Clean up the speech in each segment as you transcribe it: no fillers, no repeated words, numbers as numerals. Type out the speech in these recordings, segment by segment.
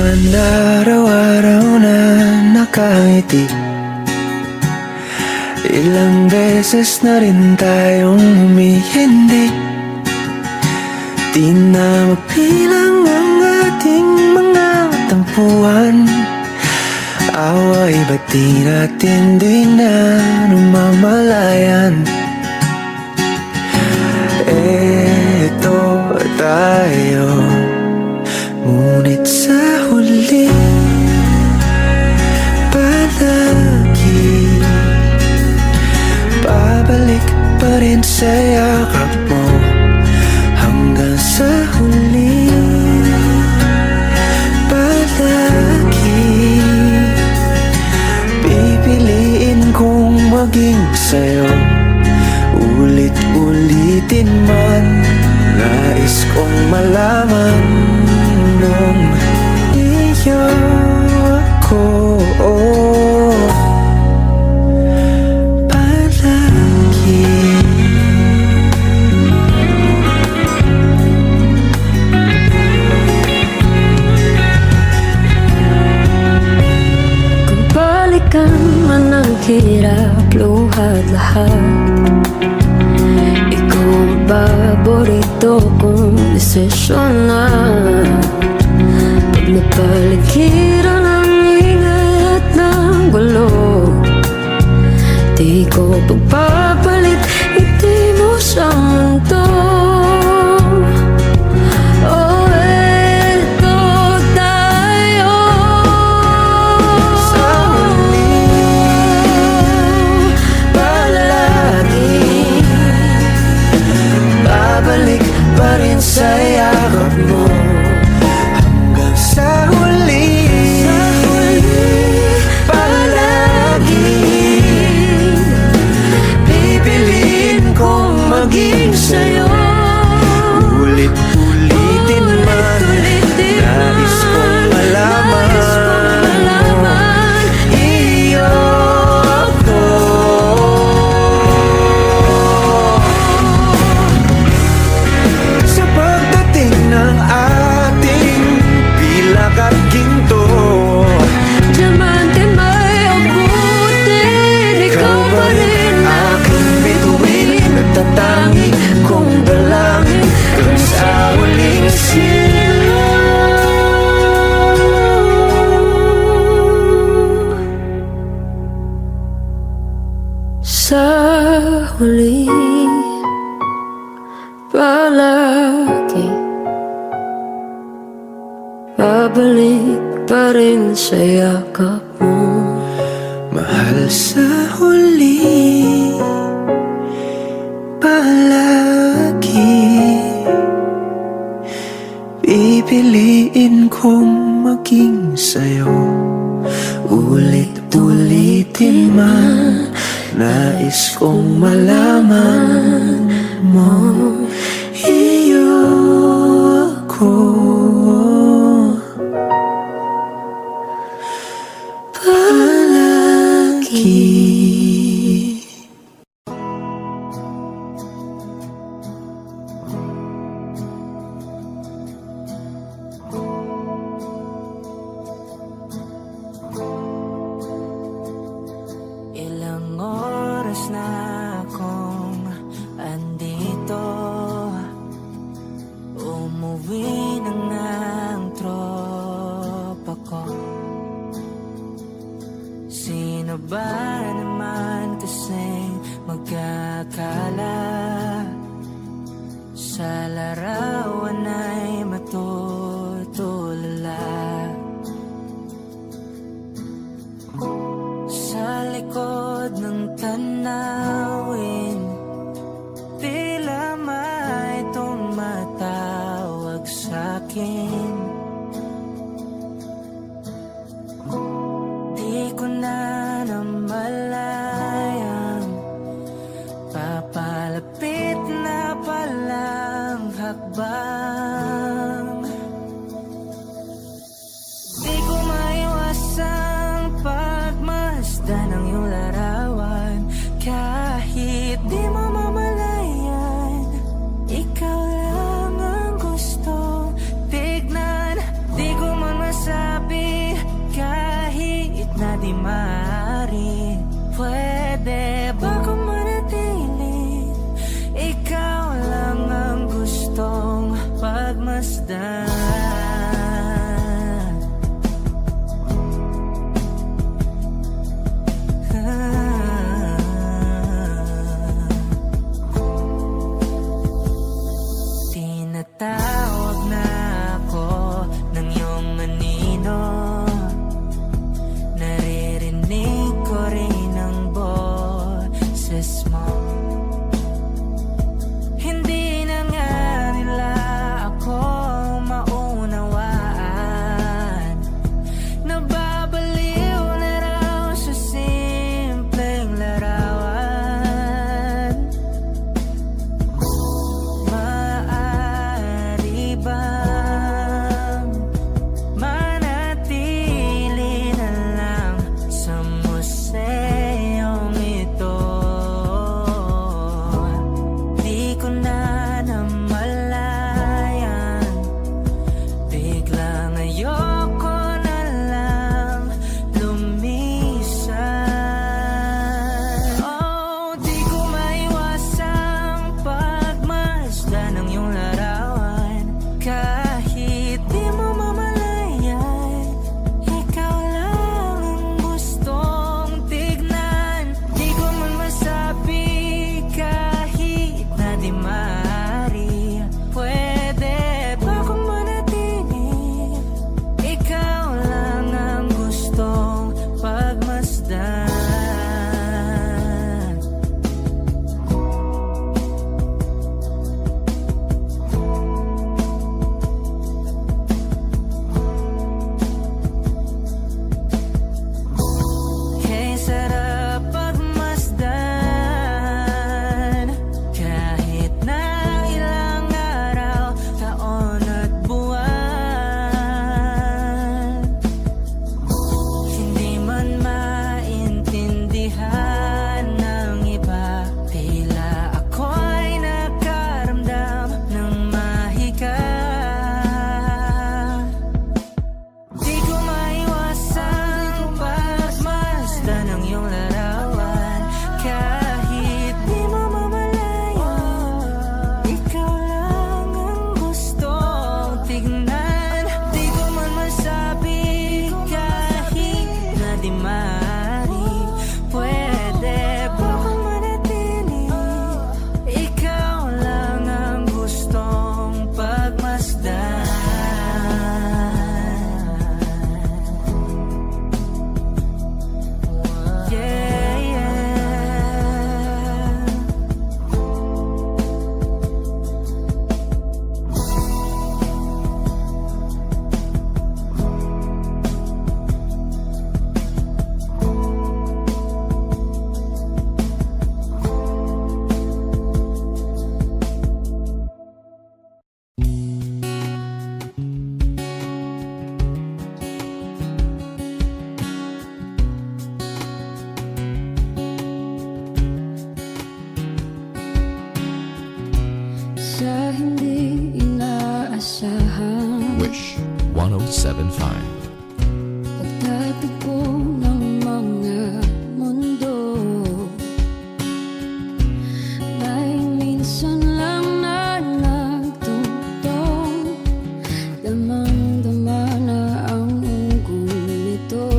naman araw-araw na nakangiti. Ilang beses na rin tayong humihindi. Di na mapilang ang ating mga tampuhan. Away ba't di natin di na namamalayan? Eto tayo, ngunit sa huli palagi babalik pa rin sa yakap mo. Hanggang sa huli palagi pipiliin kong maging sa'yo. Ulit-ulitin man, nais kong malaman nung iyo ako palagi. Kung balikan man ang hirap, luhat lahat, ikaw ang paborito kong desisyon na. Pag napaligiran ang ingay at ng gulo, di ko pagpapalit ngiti mo sa mundo. Oh, eto tayo Sa huli palagi babalik pa rin sa yakap mo. Hanggang sa huli palagi pipiliin kong maging sa'yo. Ulit-ulitin man, nais kong malaman iyo ako. Sa pagdating ng ating pilak at ginto, diamante may abutin, ikaw pa rin aking bituin, nagtatangi kong dalangin dun sa huling sa huli palagi babalik pa rin sa yakap mo. mahal. Sa huli palagi pipiliin kong maging sa'yo. Ulit-ulitin man, nais kong malaman mo iyo ako palagi. Ilang oras na akong andito, umuwi na ng tropa ko. Sino ba naman kasing magkakala sa larawan ay matutulala? Sa likod ng tanawin, tila may tumatawag sa'kin. Di ko na namalayang papalapit na palang hakbang. Di ko maiwasang pagmasdan ng iyong larawan. Kahit di mo mamalayan, ikaw lang ang gusto tignan. Di ko man masabi di maaari. Pwede ba kung manatili? Ikaw lang ang gustong pagmasdan. Kay sarap pagmasdan, kahit na ilang araw, taon at buwan. Hindi man maintindihan ng iba, tila ako'y nakaramdam ng mahika. Di ko maiwasang pagmasdan ng iyong larawan. Kahit di mo mamalayan, ikaw lang ang gustong tignan. Di ko man masabi kahit na di maaari. Pwede ba kung manatili? Ikaw lang ang gustong pagmasdan. Yeah, yeah. Sa hindi inaasahan Wish 1075. pagtatagpo ng mga mundo, may minsan lang na nagtungtong, damang-dama na ang ungkol nito.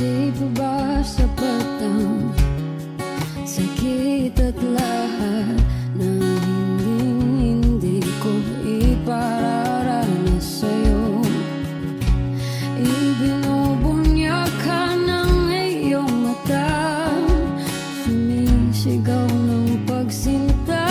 Di pa ba sapat ang sakit at lahat na hindi ko ipararanas sa'yo? Ibinubunyak ka ng iyong mata, sumisigaw ng pagsinta.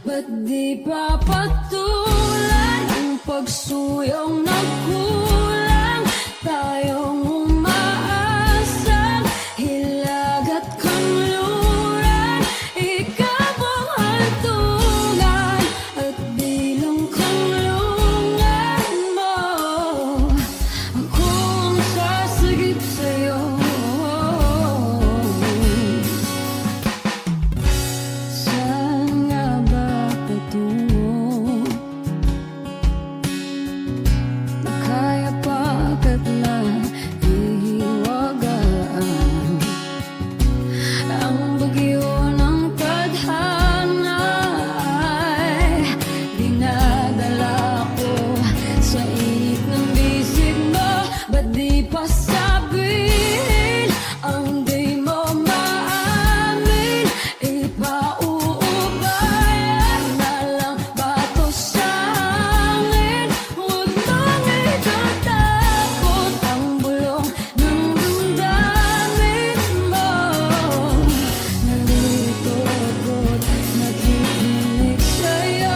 Ba't di pa patulan ang pagsuyong nagkulang? Tayong umaasang hilag at kanluran, ikaw ang hantungan at bilang kanlungan mo. Ako ang sasagip sa'yo. Saan nga ba patungo? Nakaya pagkat na ihiwagaan ang bagyo ng tadhana ay dinadala ko sa init ng bisig mo. Ba't di pa sabihin ang di mo maamin? Ipauubayan na lang ba to sa hangin? Huwag mong itatakot ang bulong ng damdamin mo. Nandito ako't nakikinig sa'yo.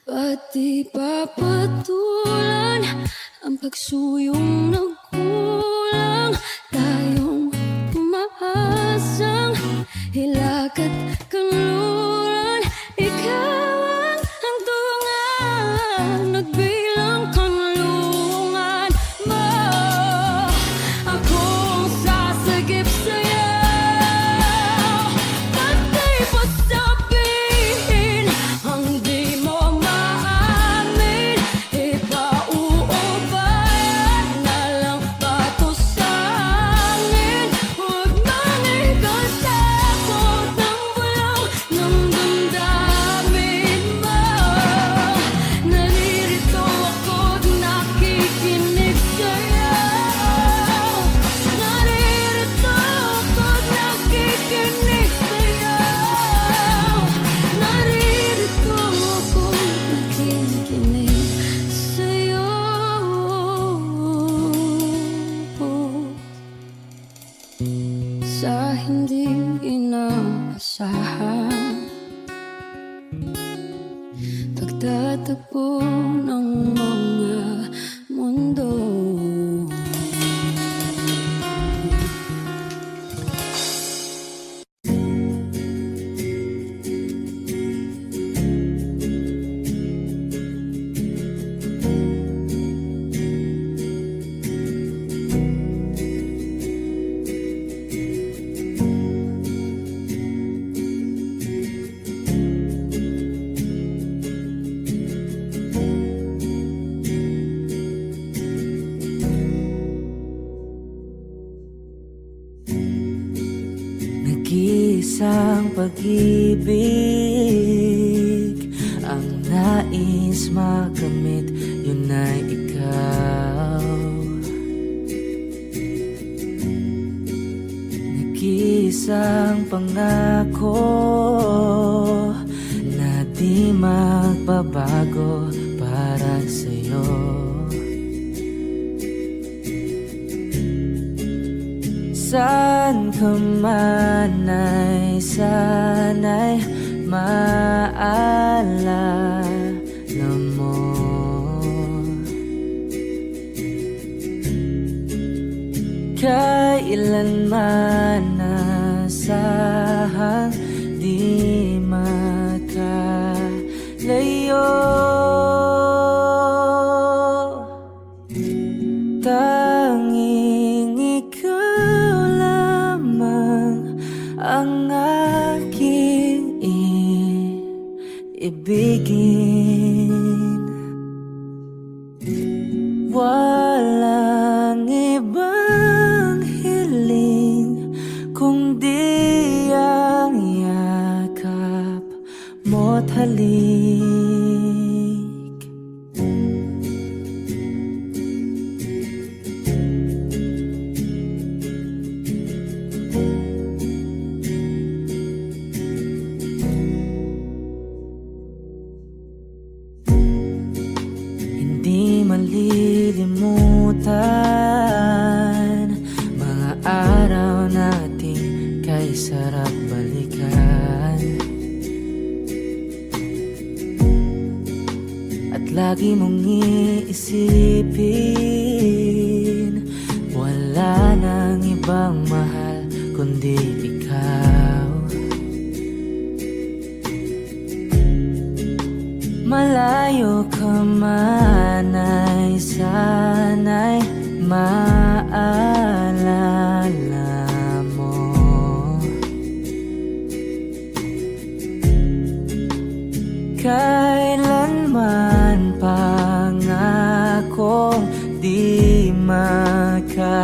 Ba't di pa patulan ang pagsuyong nagkulang? Tayong umaasang hilagat kanluran, ikaw nagbilang kang lungan mo. Akong sasagip sa'yo, pati pa sabihin ang di mo maamin. Ipauubayan na lang pato sa amin. Huwag manging katakot ng walang ng damdamin mo. Naririto ako't nakikinig sa'yo. Naririto ako't nakikinig sa'yo. Naririto ako't nakikinig sa'yo. Sa hindi inaasahan, pagtatagpo ng mga mundo. Nag-iisang pag-ibig ang nais makamit, yun ay ikaw. Nag-iisang pangako na di magbabago para sa'yo. Saan ka man ay sana'y maalala mo. Kailanman nasahang di makalayo. Tanging ikaw lamang ang aking ibigin. Walang ibang hiling kundi ang yakap mo't halik. Hindi malilimutan mga araw nating kay sarap balikan. At lagi mong iisipin, wala nang ibang mahal kundi ikaw. Malayo ka man ay sana'y maalala mo. Kailanman pangakong di makalayo.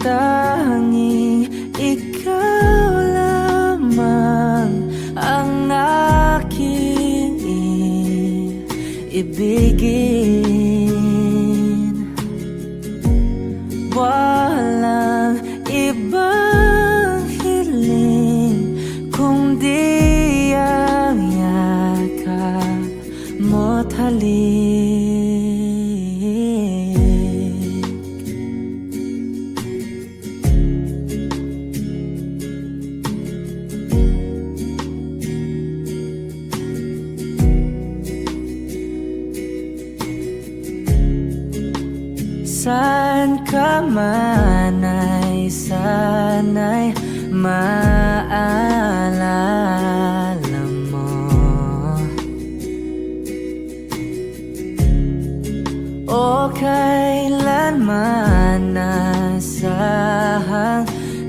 Tanging ikaw lamang ang aking ibigin. Walang ibang hiling kundi ang yakap mo't halik. Saan ka man ay sana'y maalala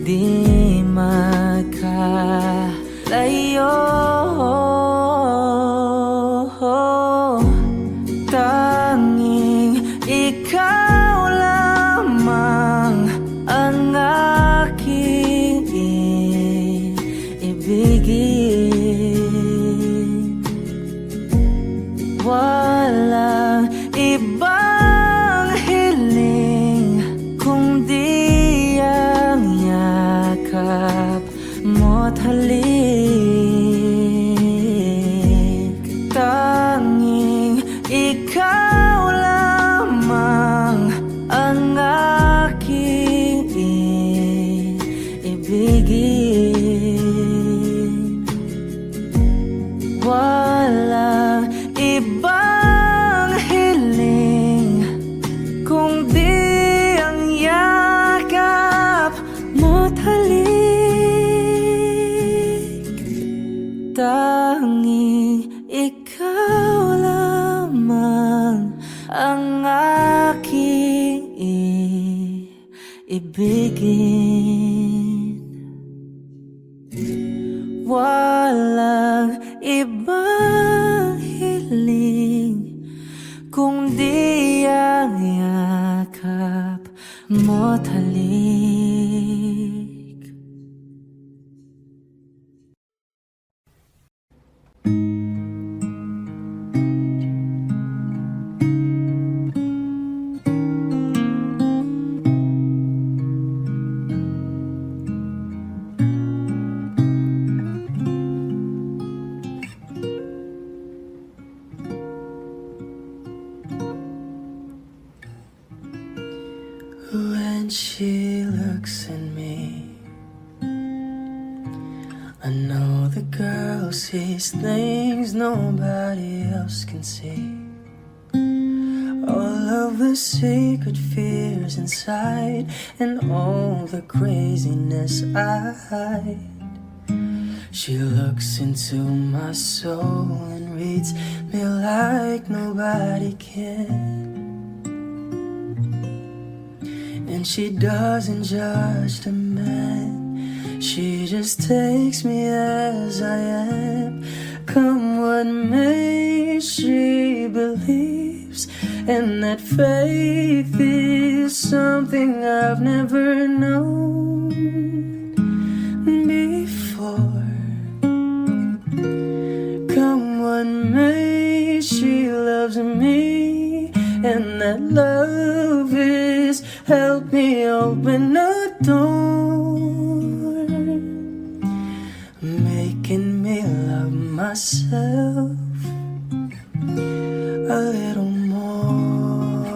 di makalayo. Tanging ikaw lamang ang aking ibigin. Walang ibang hiling kundi ang yakap mo't halik. Tanging ikaw lamang ang aking ibigin. Walang ibang hiling kundi ang yakap mo't halik. Tanging ikaw lamang ang aking ibigin. Walang ibang hiling kundi ang yakap mo't halik. When she looks at me, I know the girl sees things nobody else can see. All of the secret fears inside and all the craziness I hide. She looks into my soul and reads me like nobody can. And she doesn't judge the man, she just takes me as I am. Come what may, she believes, and that faith is something I've never known before. Come what may, she loves me, and that love is help me open a door, making me love myself a little more.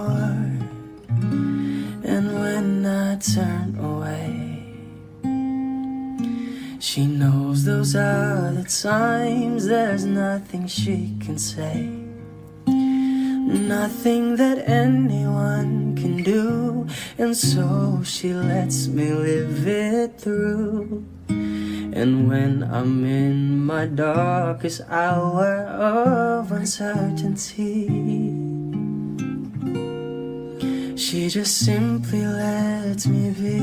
And when I turn away, she knows those are the times there's nothing she can say, nothing that anyone can do, and so she lets me live it through. And when I'm in my darkest hour of uncertainty, she just simply lets me be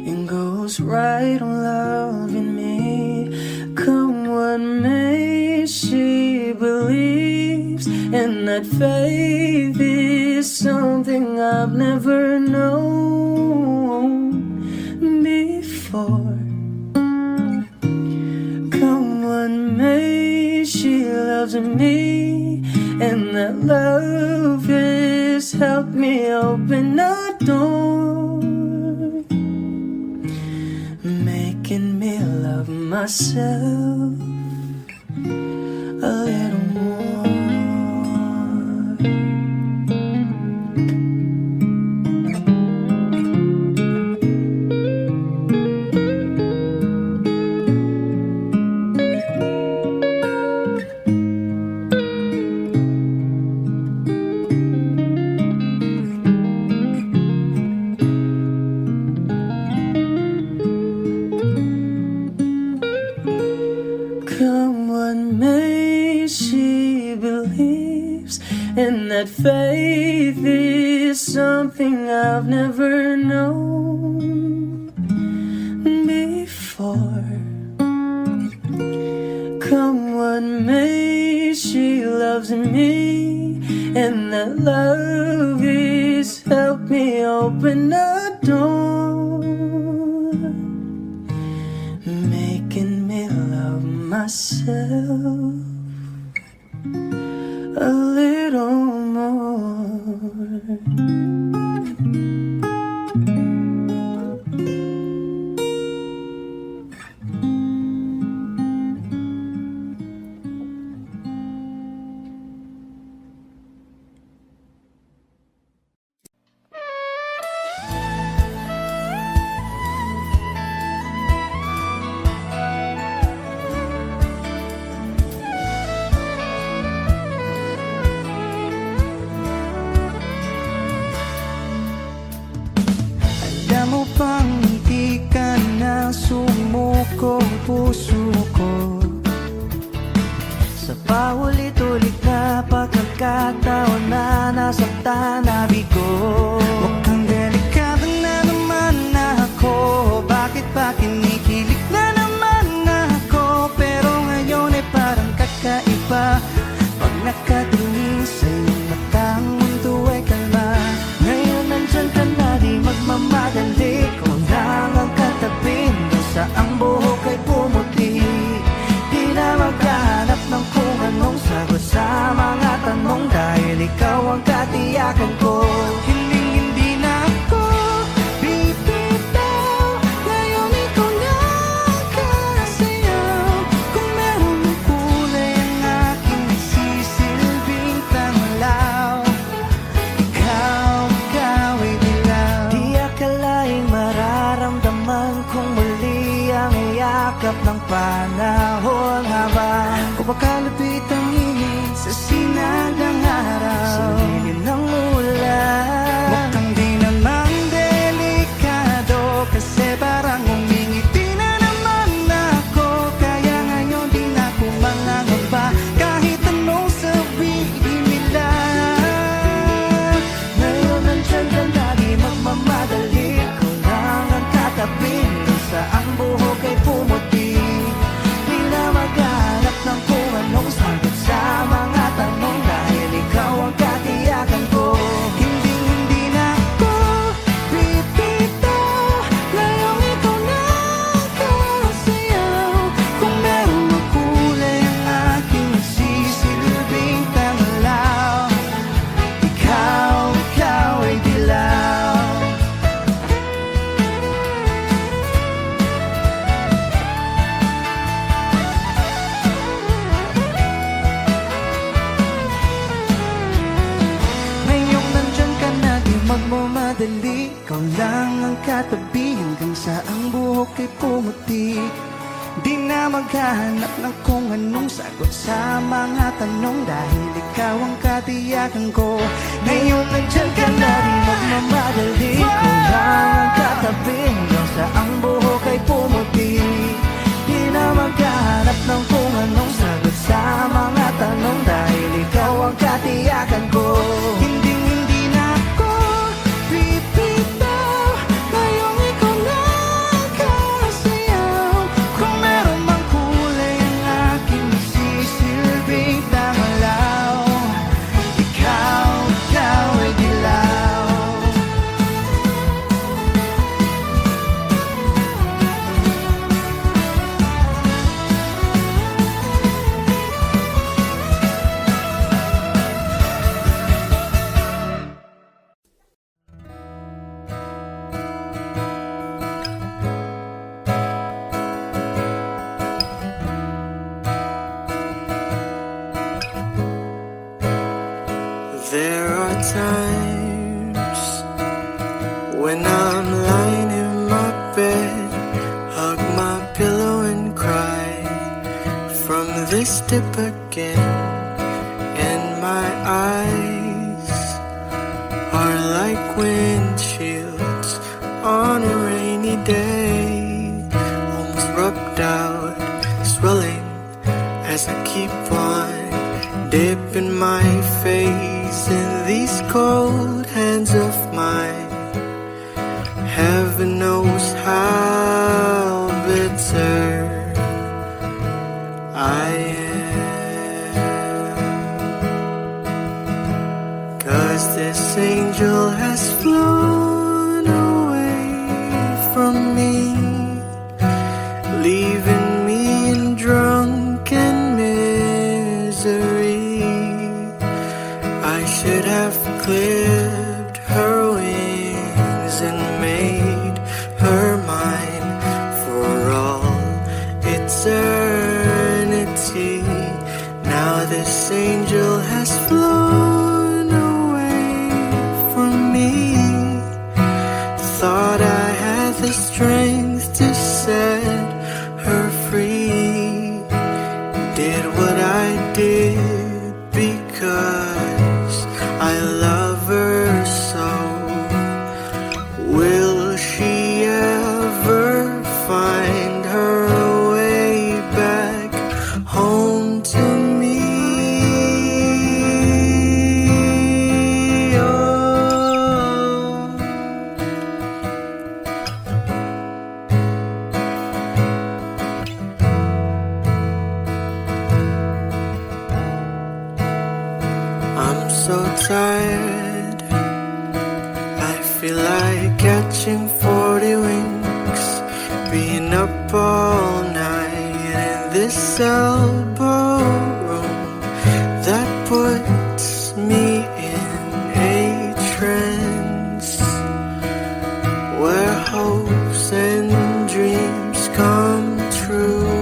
and goes right on loving me. Come what may, she believes, and that faith is something I've never known before. Come what may, she loves me, and that love has helped me open a door, making me love myself a little more. Come what may, she believes, and that faith is something I've never known before. Come what may, she loves me, and that love is help me open a door, making me love myself a little more. Alam mo bang hindi ka na sumuko puso ko, sa paulit-ulit na pagkakataon na nasaktan na bigo. Mukhang delikado na naman ako, bakit ba kinikilig na naman ako? Pero ngayon ay parang kakaiba, pag nakatingin sa iyong mata ang mundo ay kalma. Ngayon nandyan ka na, di magmamadali, kung lang ang katabi mo sa ang buhok ay pumuti. Di na maghanap ng kung anong sagot sa mga tanong, dahil ikaw ang katiyakan ko. Hindi na ako bibitaw, ngayon ikaw na ang kasayaw. Kung meron ng kulay ang aking nagsisilbing tanglaw, ikaw ay dilaw. Di akalaing mararamdaman kung muli ang iyakap ng panahon, habang kumakalapit ang init sa sinag ng araw, sa lilim ng ulan. Mukhang di naman delikado, kasi parang umingiti na naman ako. Kaya ngayon di na ako mangangamba, kahit anong sabihin nila. Ngayon nandyan ka na, di magmamadali, kung lang ang katabi mo sa ang buhok ay pumuti. Di na maghanap ng kung anong sagot sa mga tanong, dahil ikaw ang katiyakan ko. Hindi na ako bibitaw, ngayon ikaw na ang kasayaw. Kung meron ng kulay ang aking nagsisilbing tanglaw, ikaw ay dilaw. Ngayong nandyan ka na, di magmamadali, ikaw lang ang katabi, hanggang sa ang buhok ay pumuti. Di na maghahanap ng kung anong sagot sa mga tanong, dahil ikaw ang katiyakan ko. Ngayon nandyan ka na, di magmamadali, ikaw lang ang katabi, hanggang sa ang buhok ay pumuti. Di na maghahanap ng kung anong sagot sa mga tanong, dahil ikaw ang katiyakan ko. Hindi na ako bibitaw, ngayon ikaw na ang kasayaw. Kung meron mang kulay ang aking nagsisilbing tanglaw, ikaw ay dilaw. There are times when I'm lying in my bed, hug my pillow and cry from this dip again, and my eyes are like windshields on a rainy day, almost rubbed out, swelling as I keep on dipping my face in these cold hands of mine. Heaven knows how bitter bitter I am. 'Cause this angel has flown away from me, leaving me in drunken misery. I should have clipped her wings and made her mine for all eternity. Now this angel has flown away from me. Thought I had the strength to set her free. Did what I did because I love her so. Will she ever find her way back home to me? Oh. I'm so tired, I feel like catching 40 winks, being up all night in this elbow room that puts me in a trance, where hopes and dreams come true.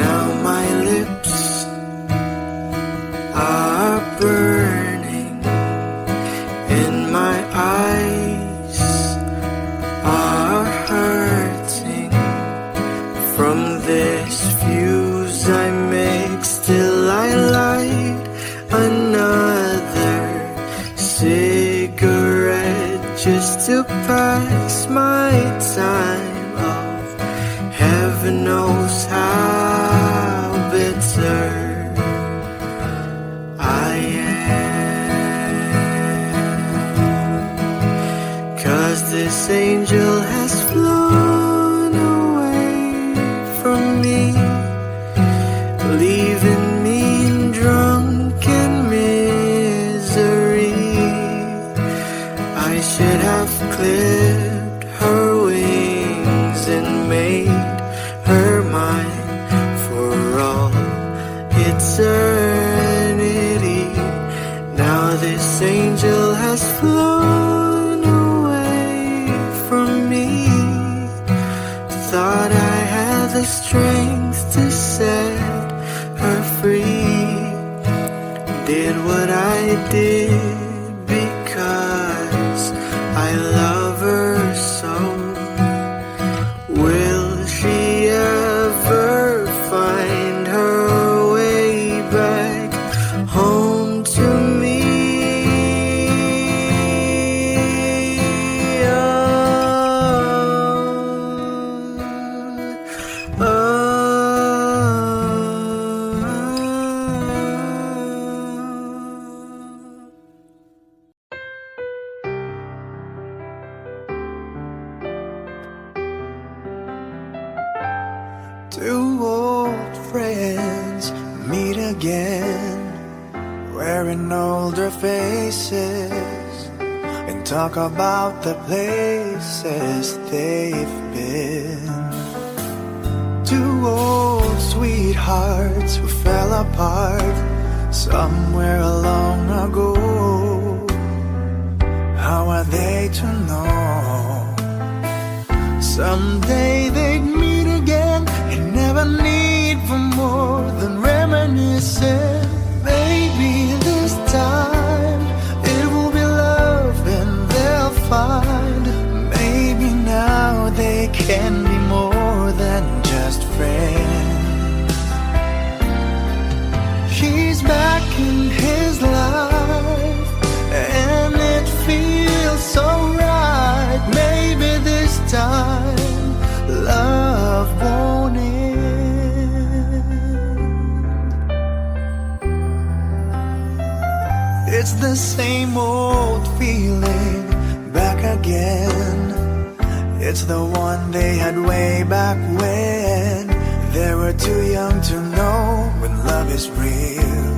Now my lips are burning and my eyes are hurting from this fuse I make. Still I light another cigarette just to pass my time. Oh, heaven knows how bitter I am. 'Cause this angel has flown away from me, leaving me in drunken misery. I should have clipped her wings and made her mine for all eternity. Now this angel has flown away from me. Thought I had the strength to set her free. Did what I did because I love her so. Will she ever find her way back home to me? Oh, oh. Two old friends meet again, wearing older faces, and talk about the places they've been. Two old sweethearts who fell apart somewhere long ago. How are they to know? Someday they'd meet again and never need for more than reminiscing. Maybe this time it will be love and they'll find. Maybe now they can be more than just friends. She's back in his life and it feels so right. Maybe this time love won't end. It's the same old feeling back again. It's the one they had way back when they were too young to know when love is real.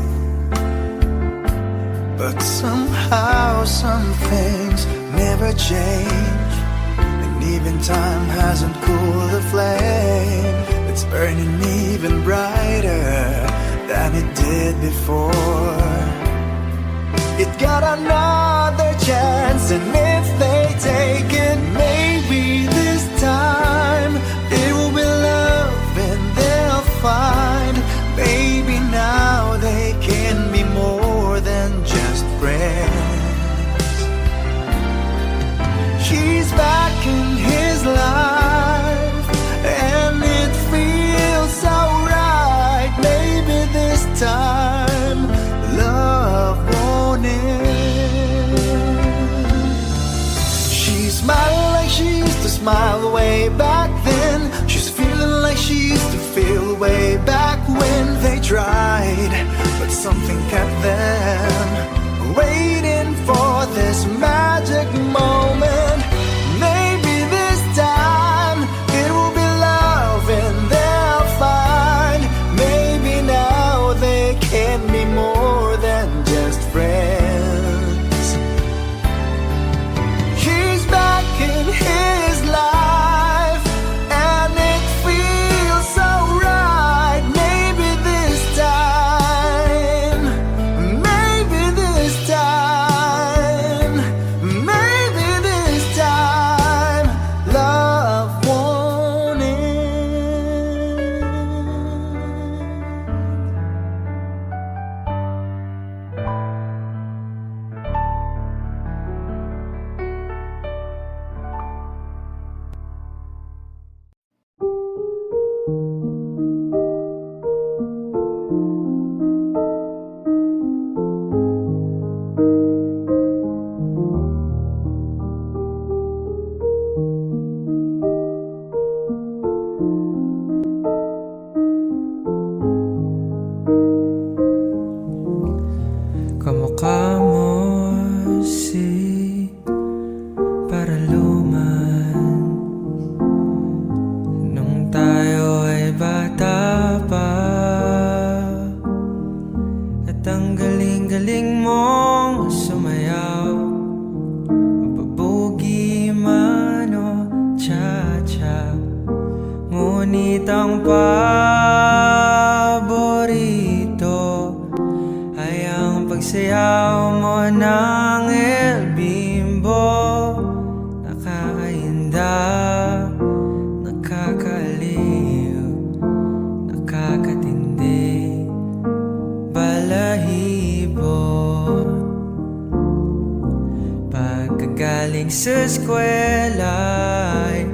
But somehow some things never change, and even time hasn't cooled the flame. It's burning even brighter than it did before. It got another chance, and if they take it, maybe this time it will be love and they'll find. Maybe now they can be more than just friends. She's back in his life, and it feels so right. Maybe this time love won't end. She's smiling like she used to smile way back then. She's feeling like she used to feel way back when they tried, but something kept them waiting for this magic moment. Maybe this time it will be love and they'll find. Maybe now they can be more than just friends. He's back in his life, and it feels so right. Maybe this time, maybe this time, maybe this time, love won't end. Kamukha mo si Paraluman nung tayo ay bata pa, at ang galing-galing mong sumayaw, mapabugi man o cha-cha. Ngunit ang paborito ay ang pagsayaw mo ng El Bimbo. Nakakainda, nakakaliw, nakakatindi, balahibo. Pagkagaling sa eskwela ay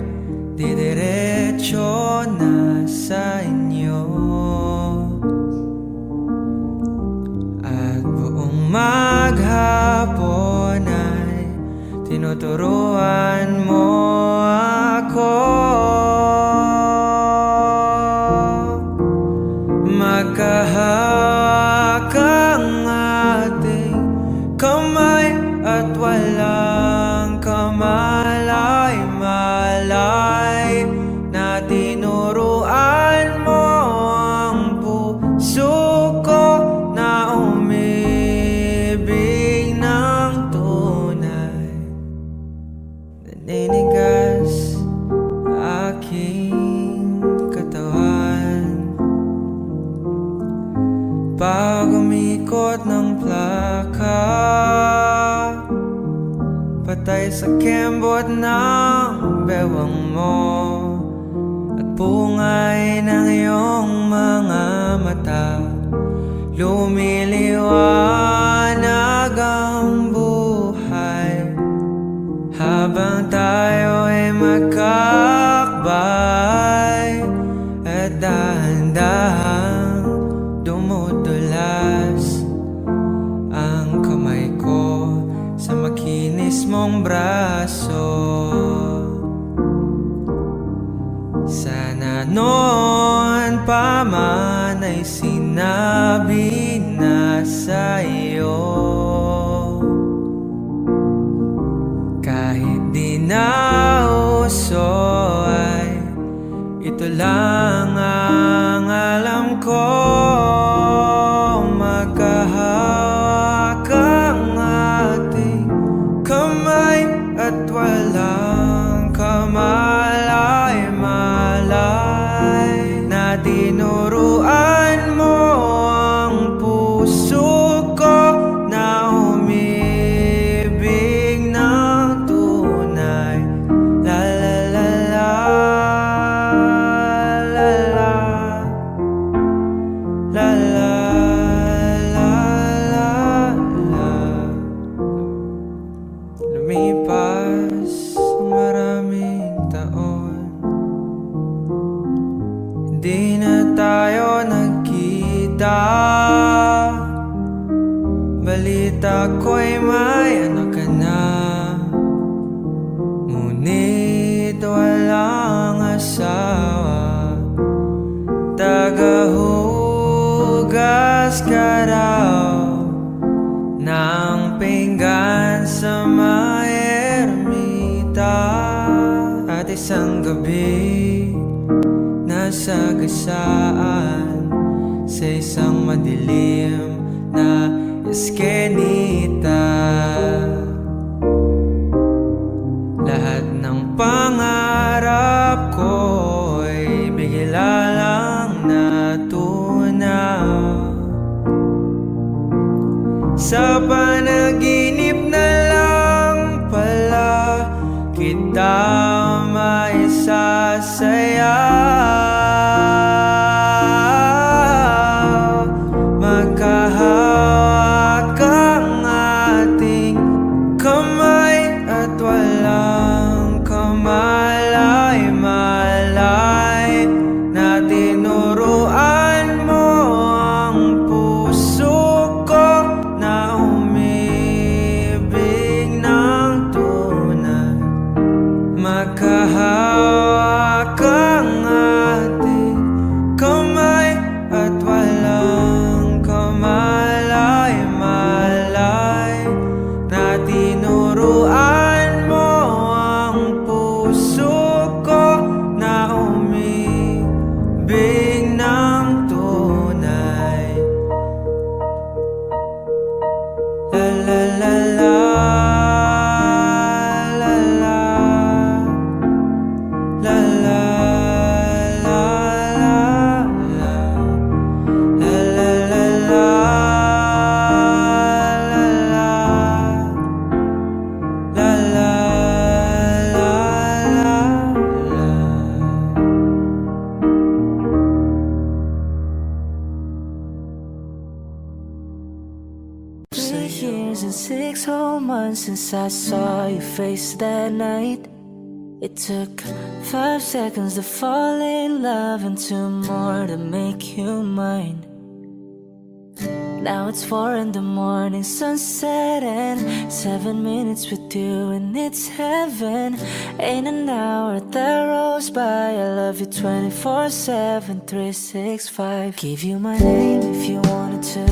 didiretso na sa inyo, at buong maghapon ay tinuturuan mo ako. Magkahawak ang ating kamay at walang kamalay-malay, na tinuruan mo ang puso ko na umibig ng tunay. Naninigas aking katawan pag umikot ng plaka, patay sa kembot ng bewang mo at pungay ng iyong mga mata. Lumiliwanag ang buhay habang tayo ay magkakbay, at dahan-dahang dumudulas ang kamay ko sa makinis mong braso. Sana noon pa man ay sinabi na sa'yo, kahit di na puso ay ito lang ang alam ko. Magkahawak ang ating kamay at walang kamalay-malay na tinuruan mo ang puso ko na umibig ng tunay. La la la la la la la la la la. Lumipas ang maraming taon, hindi na tayo nagkita. Balita ko'y may anak ka na, ngunit walang asawa. Tagahugas ka raw ng pinggan sa may ermita. At isang gabi nasa gasaan sa isang madilim na eskenita, lahat ng pangarap ko'y bigla lang natunaw. Sa panaginip na lang pala kita maisasayaw. Magkahawak ang ating kamay at walang kamalay-malay na tinuruan mo ang puso ko na umibig ng tunay. Magkahawak ang ating kamay at walang kamalay-malay na tinuruan mo ang puso ko na umibig ng tunay. La la la la la la la la la la la la la la la la. 3 years and 6 whole months since I saw your face that night. It took 5 seconds to fall in love and 2 more to make you mine. Now it's 4 in the morning, sunset, and 7 minutes with you, and it's heaven. Ain't an hour that rolls by. I love you 24/7, 365. Give you my name if you wanted to.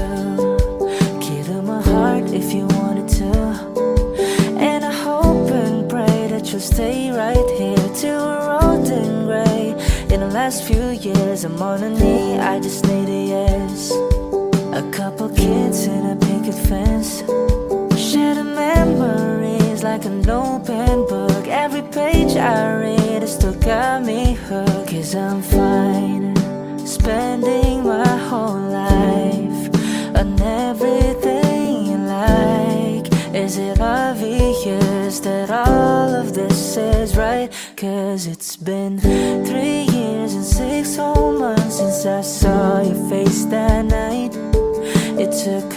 Give you my heart if you wanted to. And I hope and pray that you'll stay right here till we're old and gray. In the last few years, I'm on a knee, I just need a yes. A couple kids in a picket fence, share the memories like an open book. Every page I read has still got me hooked. 'Cause I'm fine, spending my whole life on everything you like. Is it obvious that all of this is right? 'Cause it's been 3 years and 6 whole months since I saw your face that night. It took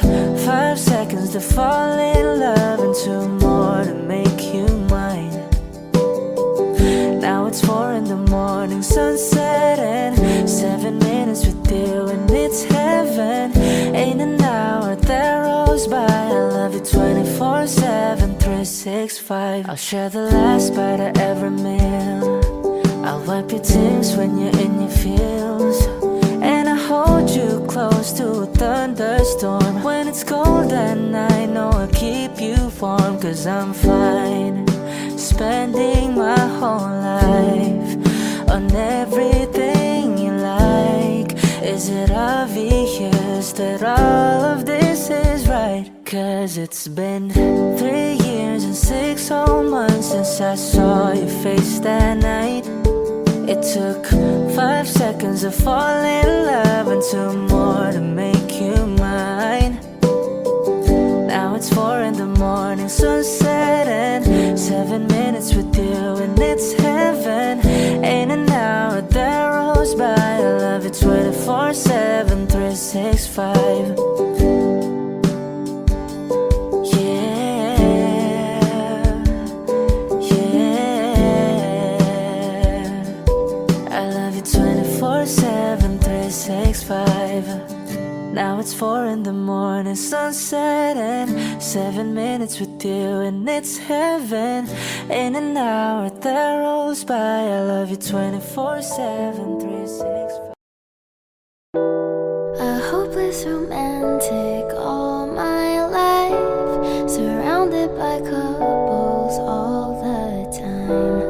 5 seconds to fall in love and 2 more to make you mine. Now it's 4 in the morning, sunset, and 7 minutes with you, and it's heaven. Ain't an hour that rolls by. I love you 24/7, 365. I'll share the last bite of every meal. I'll wipe your tears when you're in your feels. And I hold you close to a thunderstorm. When it's cold at night, know I'll keep you warm. 'Cause I'm fine, spending my whole life on everything you like. Is it obvious that all of this is right? 'Cause it's been 3 years and 6 whole months since I saw your face that night. It took 5 seconds to fall in love and 2 more to make you mine. Now it's 4 in the morning, sunset and 7 minutes with you and it's heaven. Ain't an hour that rolls by. I love it 24/7, 365. Now it's 4 in the morning, sunset and 7 minutes with you and it's heaven. In an hour that rolls by, I love you 24/7, 365. A hopeless romantic all my life, surrounded by couples all the time.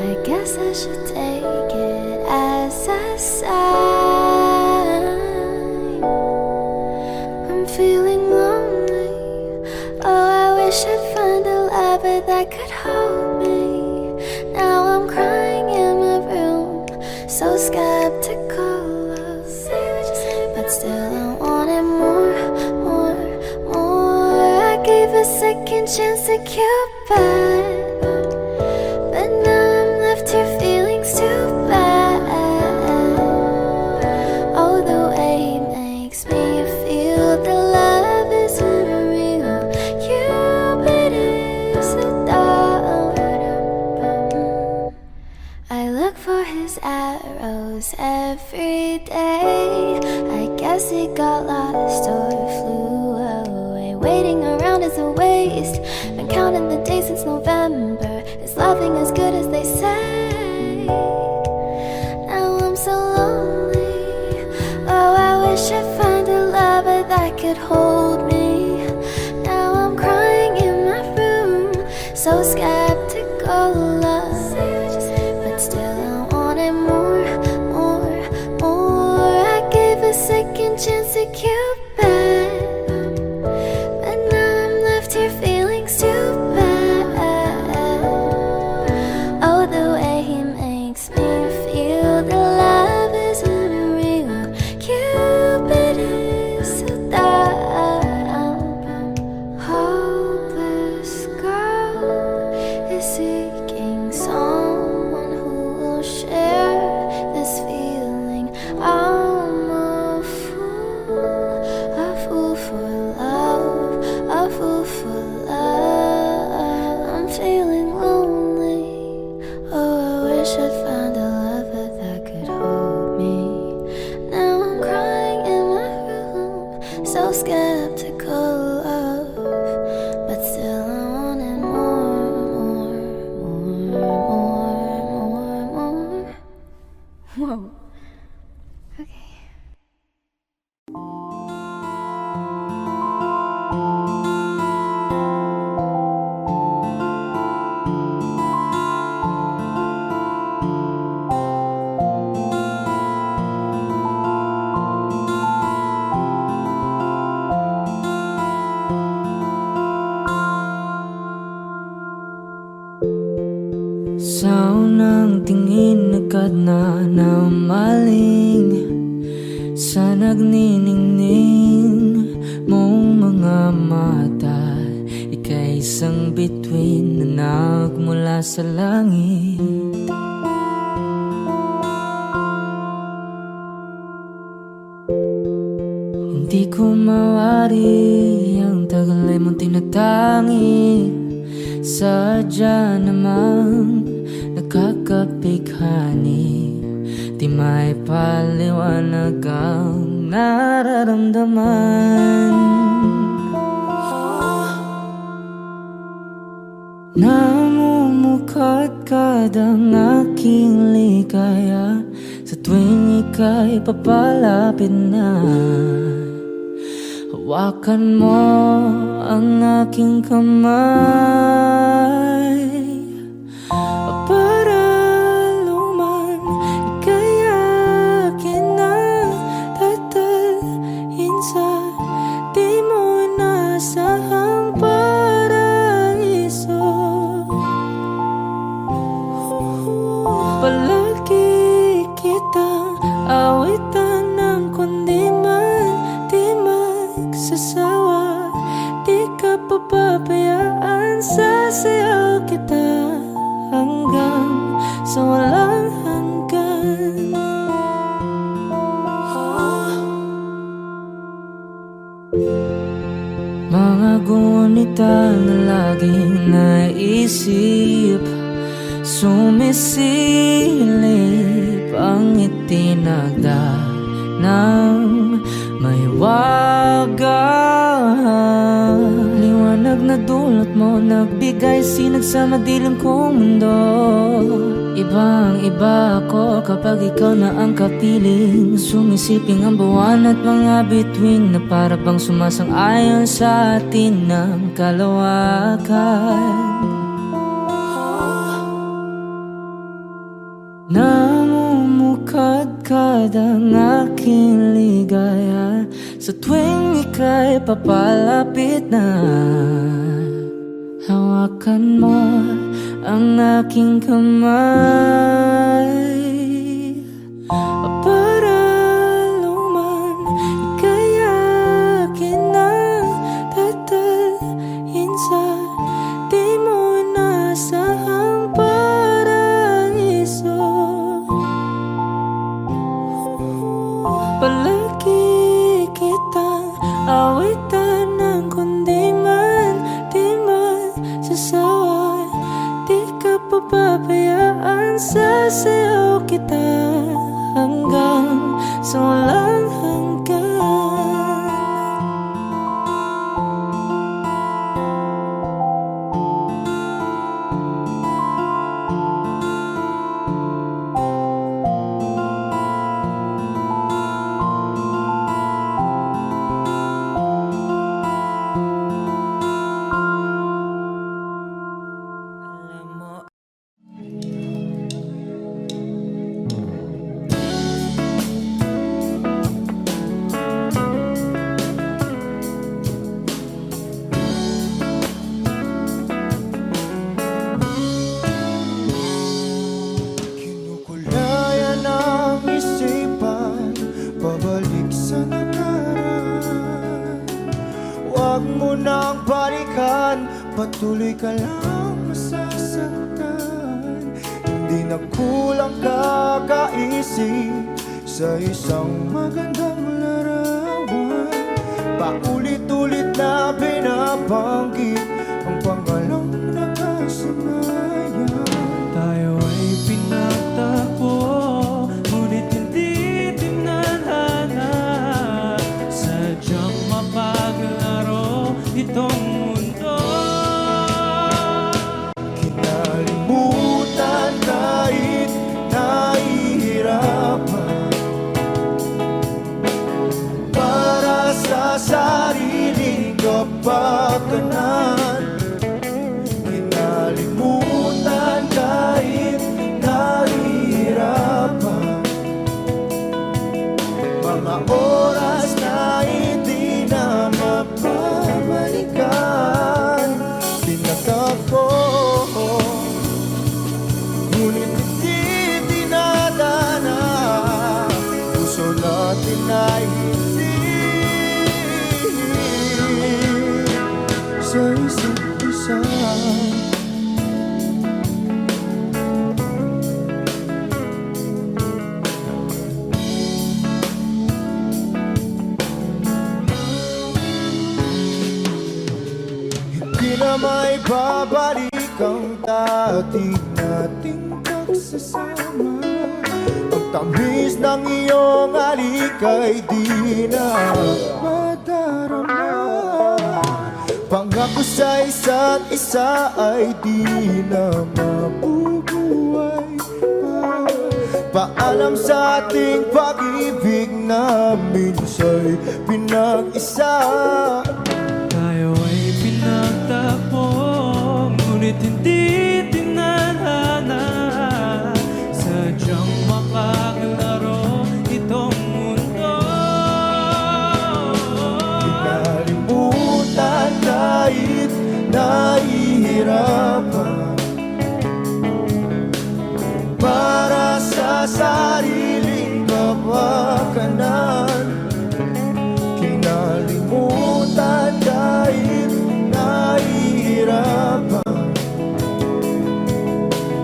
I guess I should take it as a sign. I'm feeling lonely. Oh, I wish I'd find a lover that could hold me. Now I'm crying in my room, so skeptical. But still I wanted more, more, more. I gave a second chance to Cupid, but now I'm left here feeling too bad. Oh, the way he makes me feel that love is unreal. Cupid is a dog. I look for his arrows every day. I guess he got lost or flew away. Waiting around is a waste. Been counting the days since November. Is loving as good as they say? Now I'm so lonely. Oh, I wish I'd find a lover that could hold me. Now I'm crying in my room, so skeptical of. But still I wanted more, more, more. I gave a second chance to Cupid, but now I'm left here feeling too bad. Oh, the way he makes me feel that love is unreal. Cupid is so dumb. Hopeless girl is seeking someone who will share this feeling. I'm a fool for love, a fool for love. I'm feeling lonely. Oh, I wish I'd find a lover that could hold me. Now I'm crying in my room, so skeptical of, but still I wanted more, more, more, more, more. Whoa. Okay. Sa unang tingin agad na namaling sa nagniningning mong mga mata. Ika'y isang bituin na nagmula sa langit. Hindi ko mawari ang tagal ay mong tinatangi. Sadya namang nakakapighani. Di may paliwanag ang nararamdaman. Namumukadkad ang aking ligaya sa tuwing ika'y papalapit na. Hawakan mo ang aking kamay para luman Sumisilip ang itinagda ng mahiwagang liwanag na dulot mo, nagbigay sinag sa madilim kong mundo. Ibang iba ako kapag ikaw na ang kapiling, sumisiping ang buwan at mga bituin na para bang sumasang-ayon sa atin ng kalawakan. Namumukadkad ang aking ligaya sa tuwing ika'y papalapit na. Hawakan mo ang aking kamay para luman ika'y akin ang tatalhin sa di mo inasahang paraiso. Palagi kitang awitan ng kundi man di masasawa. Di ka papabayaan, sasayaw kita hanggang sa walang hanggan. Alam mo, Kinukulayan ang isipan, pabalik sa nakaraan. Huwag mo nang balikan, patuloy ka lang masasaktan. Hindi na kulang kakaisip sa isang magandang larawan. Paulit-ulit na binabanggit ang pangalang nakasanayan. tayo ay pinagtagpo, ngunit hindi tinadhana. Sadyang mapaglaro itong mundo. Kinalimutan kahit nahihirapan, para sa sariling kapakanan. Kinalimutan kahit nahihirapan, mga oras na hindi na mapabalikan. Tinatapos ngunit hindi dinadana, puso natin ay hindi sa isa't isa. Hindi na may babalik ang dati nating pagsasama. Ang tamis ng iyong halik ay di na madarama. Pangako sa isa't isa ay di na mabubuhay pa. Paalam sa ating pag-ibig na minsa'y pinag-isa. Tayo ay pinagtagpo, ngunit hindi tinadhana. Sadyang makaglaro itong mundo. Kinalimutan kahit nahihirapan, para sa sariling kapakanan. Kinalimutan kahit nahihirapan,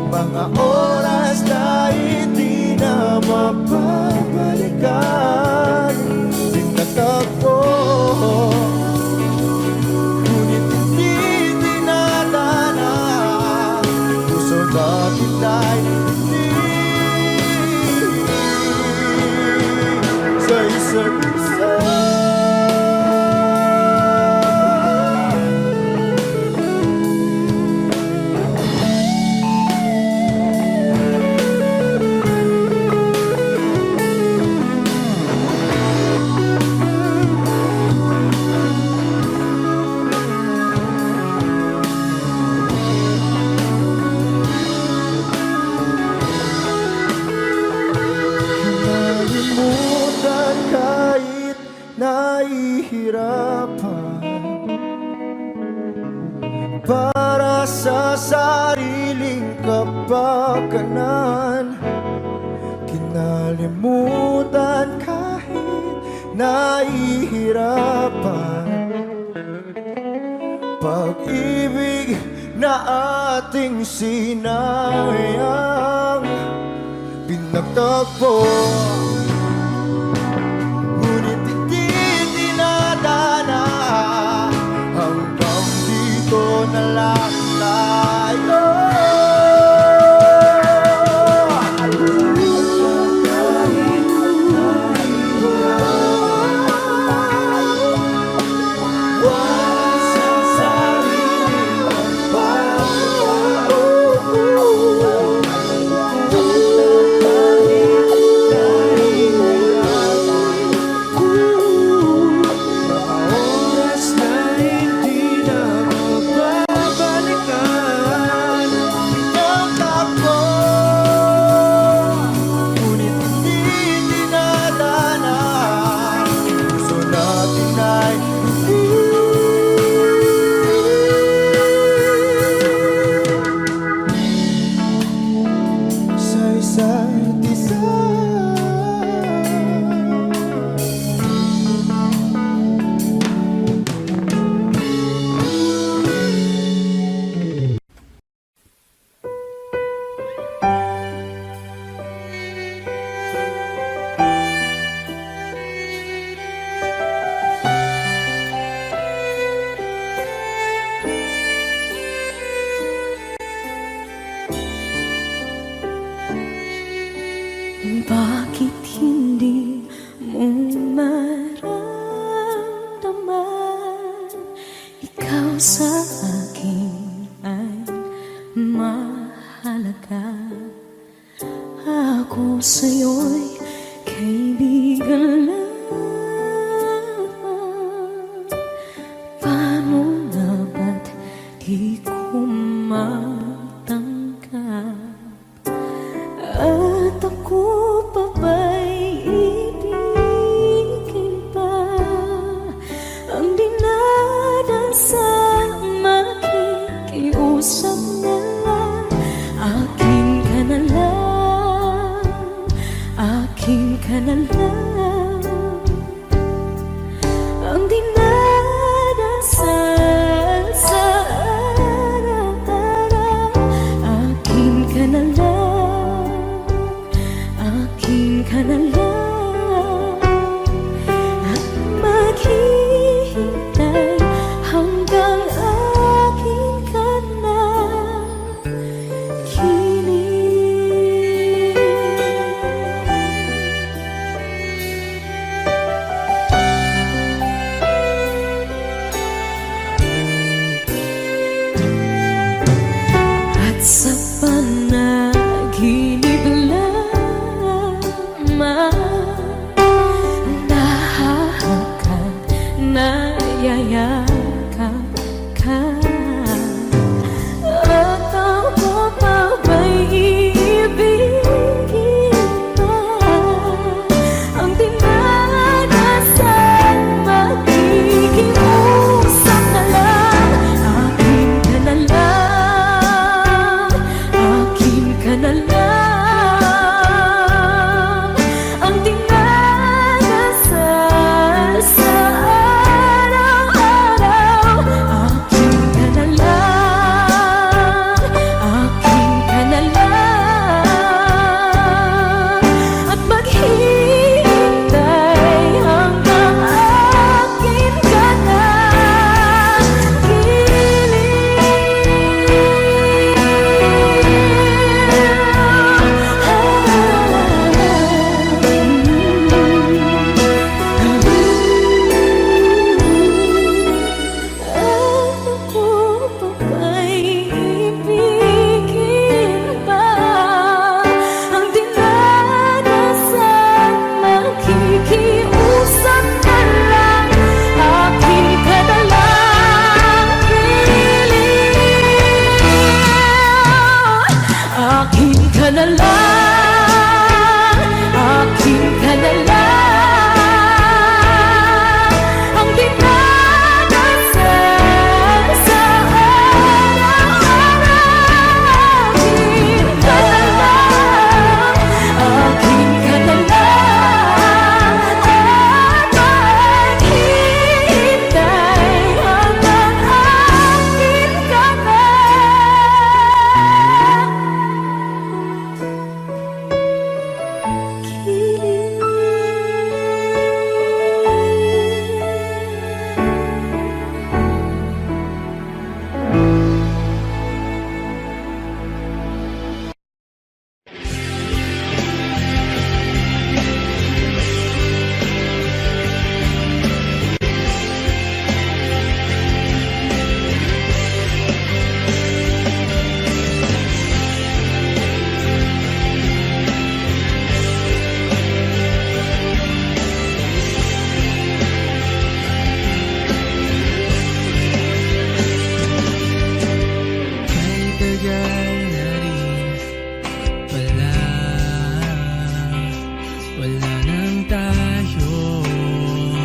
mga oras na hindi na mapabalikan. Tinatagpo ngunit hindi dinadana, puso bakit na tina'y hindi sa isa't isa. Nalimutan kahit nahihirapan para sa sariling kapakanan. Kinalimutan kahit nahihirapan pag-ibig na ating sinayang pinagtagpo. Ngunit hindi dinadana, hanggang dito na lang tayo. Bakit hindi mo maramdaman ikaw sa akin ay mahalaga? Ako sa'yo'y kaibigan lang. Paano nga ba't di ko matanggap? At ako pa ba'y ibigin pa ang dinadasang makikiusap na lang? Akin ka na lang, akin ka na lang, ang dinadasal sa araw-araw. Akin ka na lang, akin ka na lang, at maghihintay hanggang akin ka na kilig. At sa panaginip nahahakak, nayayakap ka. At ako pa ba'y iibigin pa ang dinadasal makikiusap na lang? Akin ka na lang, akin ka na lang, ang dinadasal sa araw-araw. Akin ka na lang, akin ka na lang, at maghihintay hanggang akin ka na kilig. na lang, akin ka na lang, ang dinadasal sa araw-araw. Akin ka na lang, akin ka na lang, at maghihintay hanggang akin ka na. May tagal na rin pala, wala nang tayong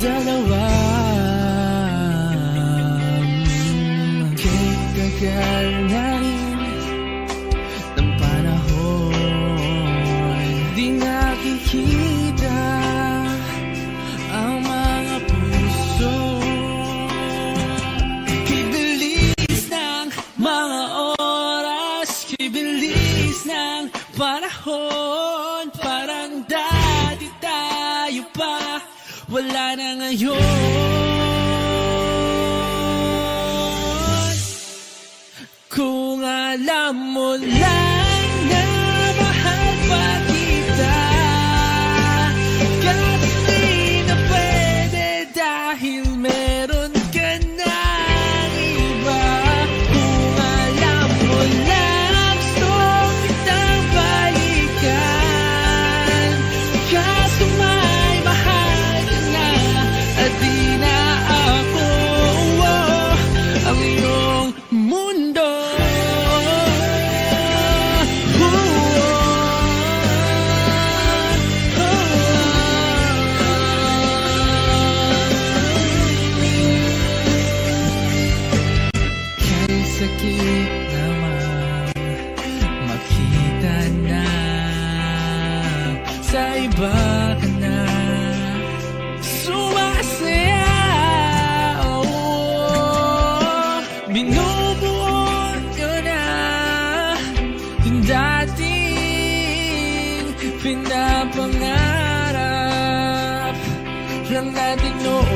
dalawa. Kay tagal na rin ng panahon, di nakikita ang mga puso. Kibilis ng mga oras, kibilis ng panahon, parang dati tayo pa, wala na ngayon. Kung alam mo lang na mahal pa kita, kahit di na pwede dahil meron ka ng iba. Kung alam mo lang gusto kitang balikan, kaso may mahal ka na at di na ako ang iyong mundo. Kay sakit naman makita na sa iba ka na sumasaya. Binubuo ko na yung dating pinapangarap lang natin noon.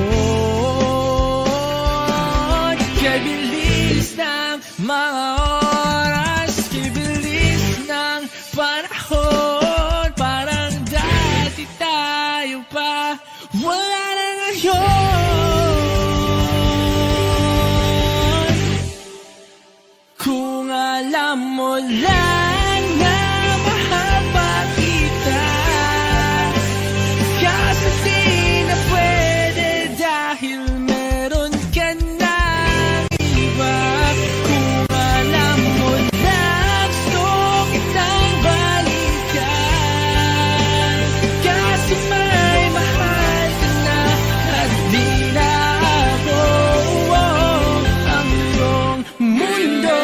Kay bilis ng mga oras, kay bilis ng panahon, parang dati tayo pa, wala na ngayon. Kung alam mo lang na mahal pa kita, kaso di na pwede dahil meron ka ng iba. Kung alam mo lang gusto kitang balikan, kaso may mahal ka na at di na ako ang iyong mundo.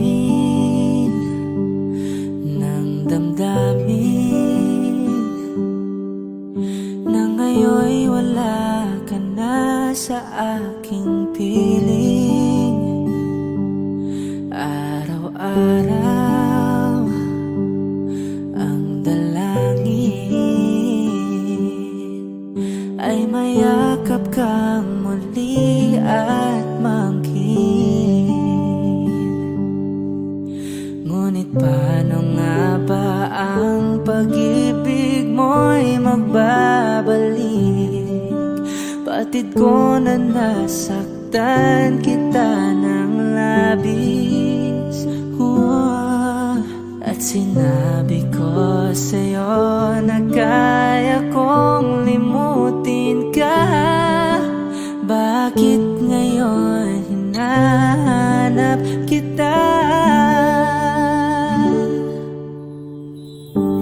ilalim ng damdamin na ngayon'y wala ka na sa aking piling. Araw-araw ang dalangin ay mayakap kang muli at mangkin. Ngunit paano nga ba ang pag-ibig mo'y magbabalik? Batid ko na nasaktan kita ng labis. At sinabi ko sa'yo na kaya kong limutin ka. Bakit ngayon hinahanap kita?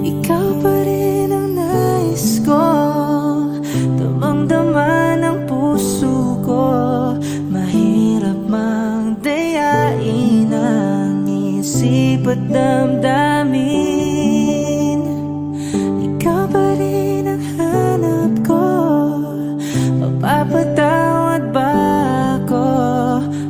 Ikaw pa rin ang nais ko, damang-dama ng puso ko. Mahirap mang dayain ang isip at damdamin. Ikaw pa rin ang hanap ko, mapapatawad ba ako?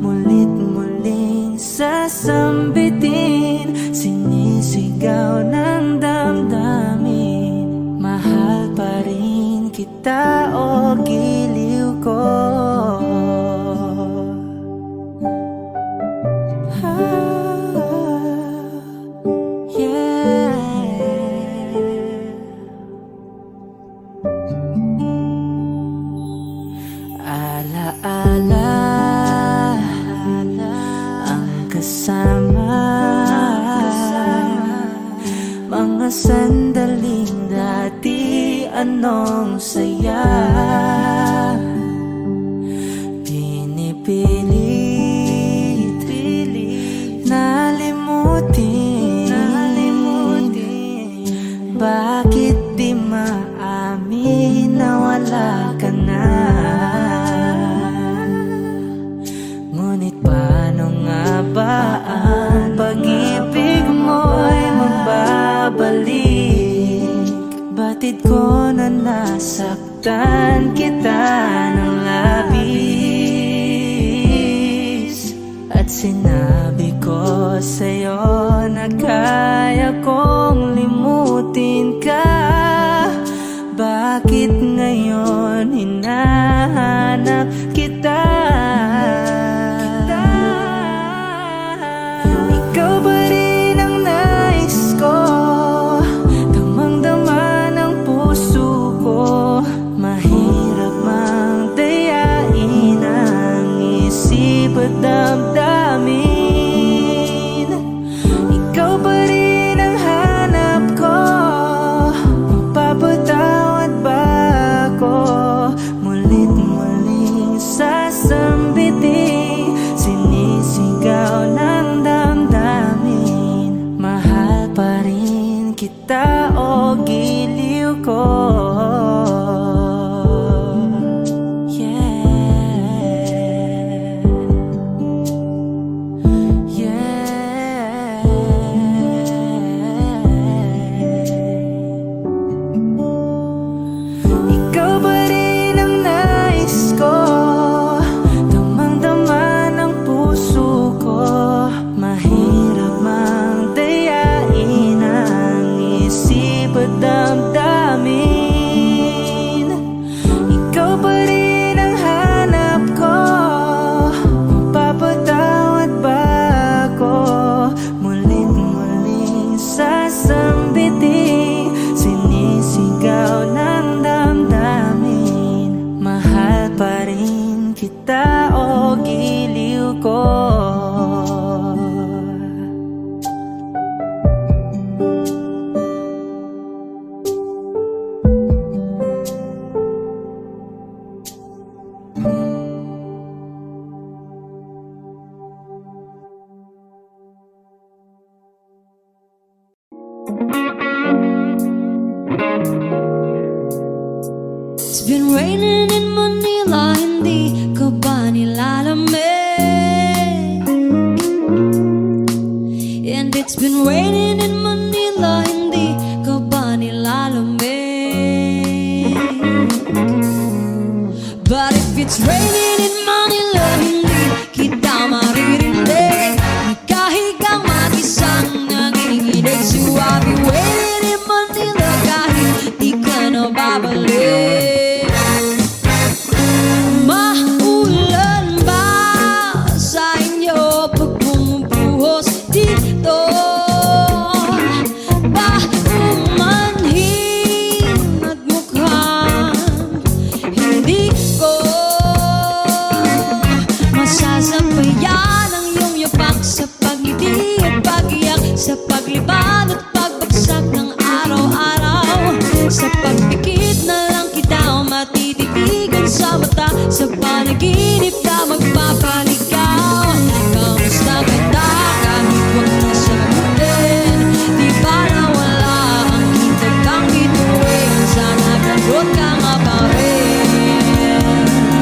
Mulit-muling sasambitin, sinisigaw ng damdamin. Mahal pa rin kita o giliw ko? Alaala ang kasama, mga sandaling dati anong saya. Pinipilit nalimutin. Bakit di maamin na wala ka na? Ngunit paano nga ba ang pag-ibig mo'y magbabalik? Batid ko na nasaktan kita ng labis. At sinabi ko sa'yo na kaya kong limutin ka. Bakit ngayon hinahanap kita? Ikaw pa rin ang nais ko, damang-dama ng puso ko. Mahirap mang dayain ang isip at damdamin. Ikaw pa rin ang hanap ko, mapapatawad ba ako? Mulit-muling sasambitin, sinisigaw ng damdamin. Mahal pa rin kita o giliw ko? Ikaw pa rin ang nais ko, damang-dama ng puso ko. Mahirap mang dayain ang isip at damdamin. Ikaw pa rin ang hanap ko, mapapatawad ba ako? Mulit-muling sasambitin, sinisigaw ng damdamin. Mahal pa rin kita o giliw ko? It's been raining in Manila, hindi ka ba nilalamig? And it's been raining in Manila, hindi ka ba nilalamig? But if it's raining in Manila, hindi kita maririnig. Nagkahigang mag-isang nanginginig. So I'll be waiting in Manila kahit di ka na babalik. Maulan ba sa inyo pag bumubuhos dito? Ba umanhin at mukhang hindi ko masasabayan ang iyong yapak sa pagngiti at pag-iyak, sa paglibad at pagbagsak ng araw-araw. Sa pagpikit na lang kita o matititigan sa mata, sa panaginip ka magpapaligaw. Kamusta kita kahit huwag na sagutin? Di ba nawala ang kitag kang bituin? Sana ganun ka nga pa rin.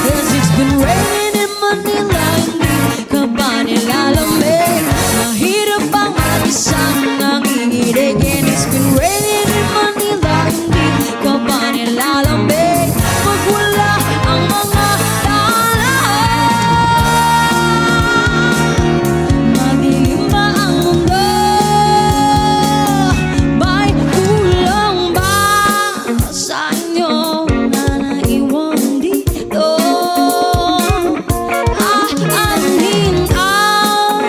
'Cause it's been raining in Manila, hindi ka ba nilalamig? Mahirap bang mag-isang nanginginig? And it's been raining in Manila, hindi ka ba nilalamig? Pag wala ang mga daan, madilim ba ang mundo? May kulang ba sa inyo na naiwan dito? Aanhin ang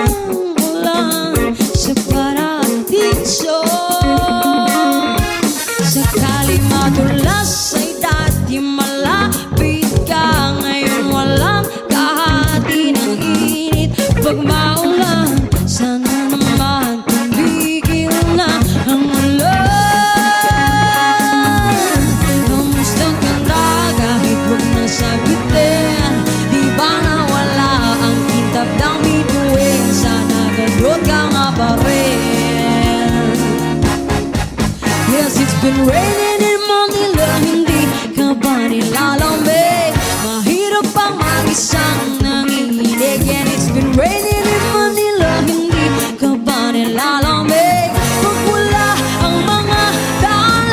ulan sa paradiso. Sakali madulas ay dati malapit ka, ngayon walang kahati ng init. Pag maulan, sana naman tumigil na ang ulan. Kamusta ka na kahit huwag na sagutin? Di ba nawala ang kitab ng bituin? Sana ganun ka nga pa rin. Yes, it's been raining in Manila, hindi ka ba nilalamig? Mahirap bang mag-isang nanginginig? And it's been raining in Manila, hindi ka ba nilalamig? Pag wala ang mga daan,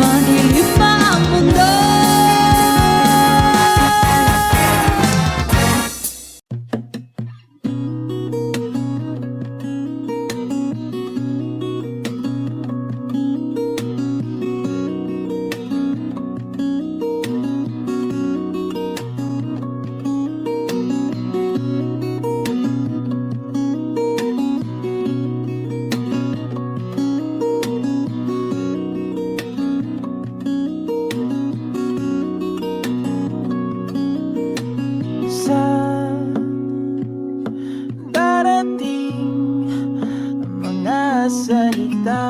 madilim ba ang mundo? Sa darating ang mga salita,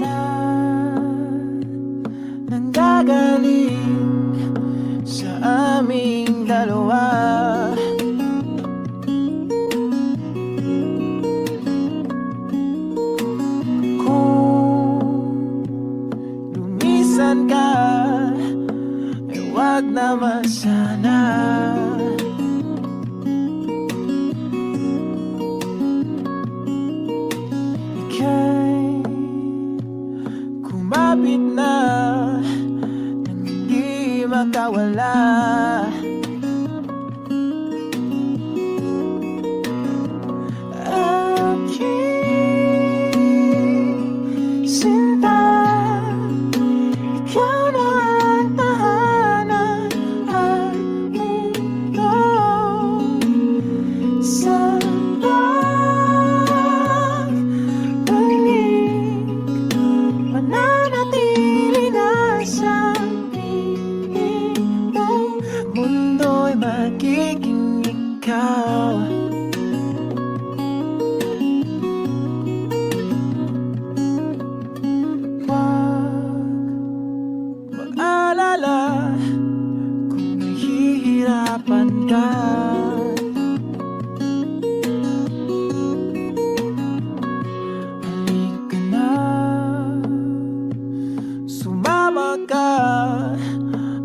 na nanggagaling sa aming dalawa. Kung lumisan ka, ay wag naman sana. Ika'y kumapit na nang hindi makawala. Aking sinta, ikaw na ang tahanan at mundo. Sa pagbalik, mananatili na sa piling mo.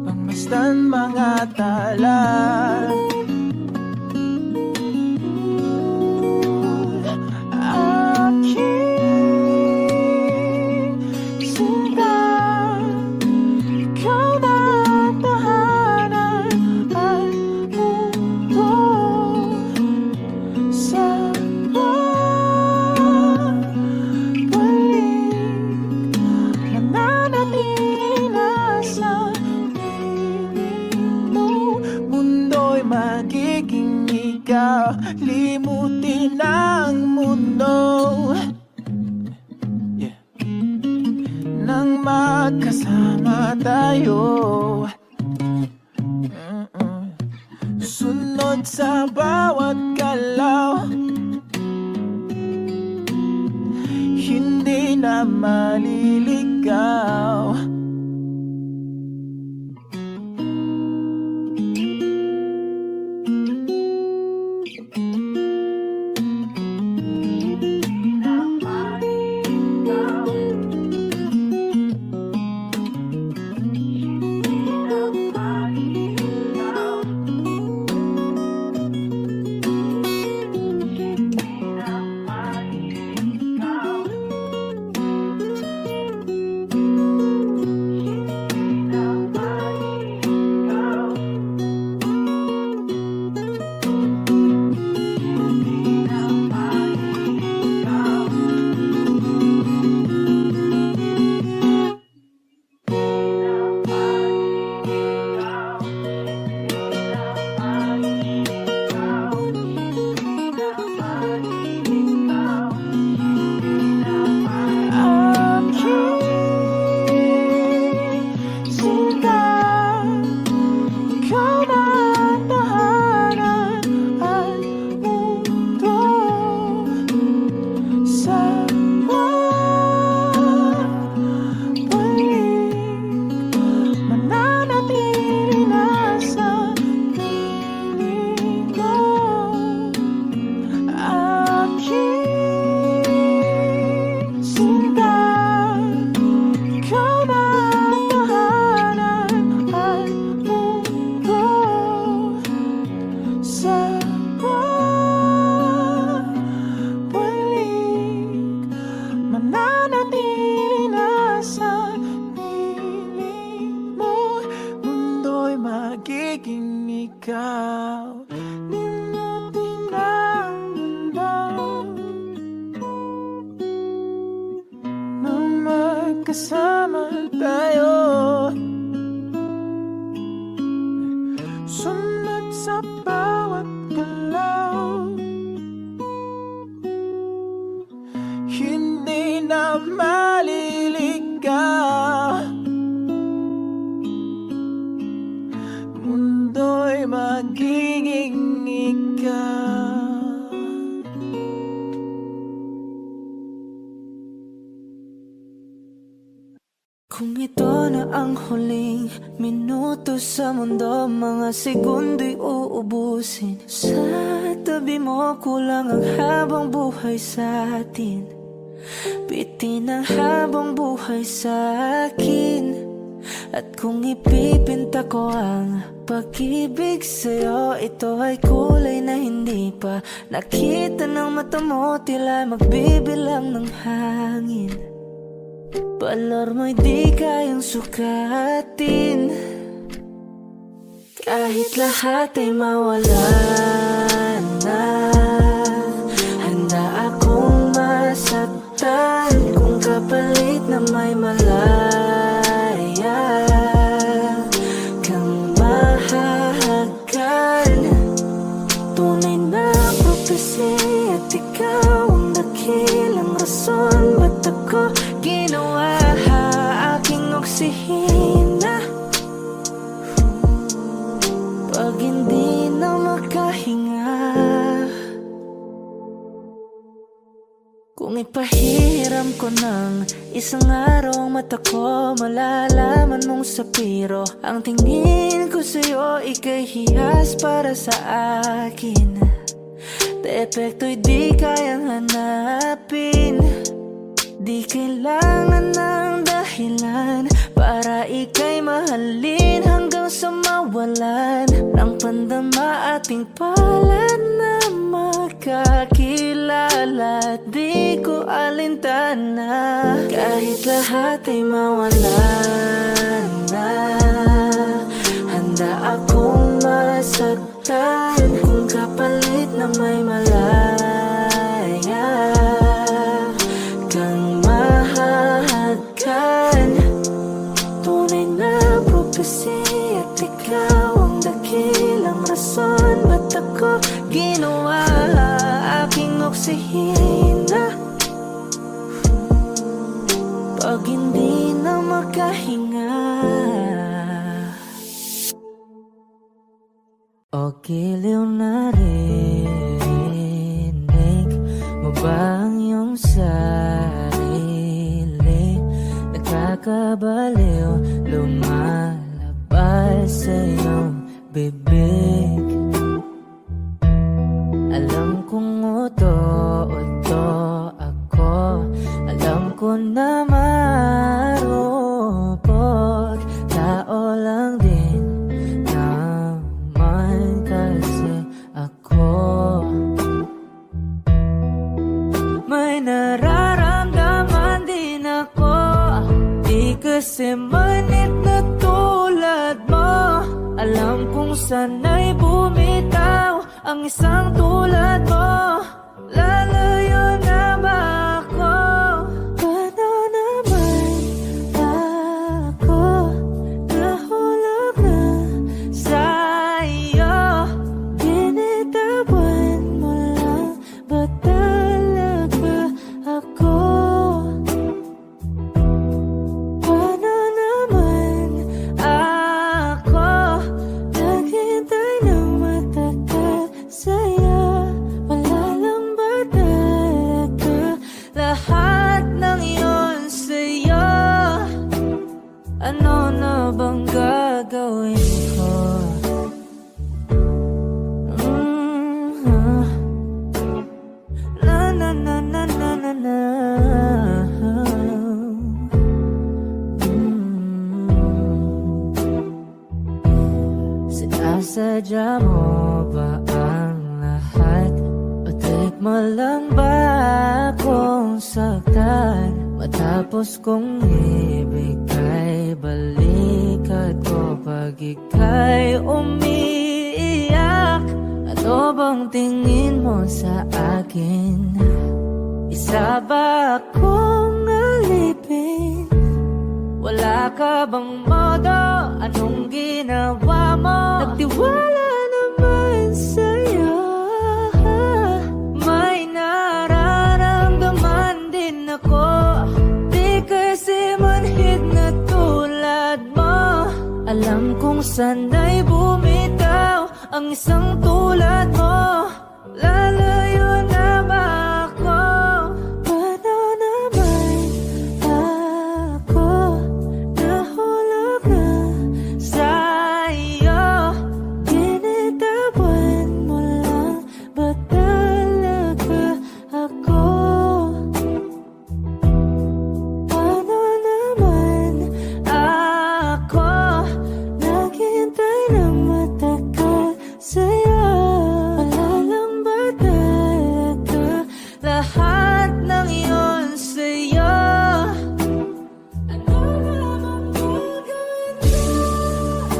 Pagmasdan mga tala. Aking sinta, ikaw na ang tahanan at mundo sa balik. Mananatili na sa piling mo. Mundo'y magiging ikaw, limutin ang mundo. Nang magkasama tayo, sunod sa bawat galaw, hindi na maliligaw. Magiging ikaw, limutin ang mundo. Nang magkasama tayo, sunod sa bawat galaw, hindi na maliligaw. Mundo'y magiging ikaw. Kung ito na ang huling minuto sa mundo, mga segundo'y uubusin. Sa tabi mo kulang ang habang buhay sa atin. Bitin ang habang buhay sa akin. At kung ipipinta ko ang pag-ibig sa'yo, ito ay kulay na hindi pa nakita ng mata mo, tila magbibilang ng hangin. Balor mo'y di kayang sukatin, kahit lahat ay mawala na. Handa akong masaktan kung kapalit na may malaya kang mahahagan. Tunay na prophecy at ikaw ang dakilang rason ba't ako ginawa aking oksihina. Pag hindi na makahinga, kung ipahiram ko ng isang araw ang mata ko, malalaman mong sapiro ang tingin ko sa'yo, ika'y hiyas para sa akin. Depekto'y di kayang hanapin, di kailangan ng dahilan para ika'y mahalin hanggang sa mawalan ng pandama ating palad na magkakilala. Di ko alintana kahit lahat ay mawalan na. Handa akong masaktan kung kapalit na may malaya kang mahahagkan. Tunay na prophecy at ikaw ang dakilang rason ba't ako ginawa aking oksihina pag hindi na makahinga. O giliw na rinig mo ba ang iyong sarili? Nakakabaliw lumalabas sa iyong bibig. Alam kong uto-uto ako, alam ko na marupok, tao lang din naman kasi ako. May nararamdaman din ako, di kasi manit na tulad mo. Alam kong sana'y bumitaw ang isang tulad mo. Lalayo na ba ako? Paano naman ako nahulog na sa'yo? Binitawan mo lang ba talaga ako? Paano naman ako naghintay ng matagal sa'yo? Wala lang ba talaga lahat ng iyon sa'yo? Ano na bang gagawin ko? Na na na na na na na. Sinasadya mo ba ang lahat? O trip mo lang ba akong saktan? Matapos kong ibigay balikat ko pag ika'y umiiyak. Ano bang tingin mo sa akin? Isa ba akong alipin? Wala ka bang modo? Anong ginawa mo? Nagtiwala naman sa'yo. May nararamdaman din ako, di kasi manhid na tulad mo. Alam kong sana'y bumitaw ang isang tulad mo. Lalayo na ba ako? Paano naman ako nahulog na sa'yo? Binitawan mo lang ba talaga ako? Paano naman ako naghintay ng matagal sa'yo? Wala lang ba talaga lahat ng iyon sa'yo? Ano naman gagawin ko?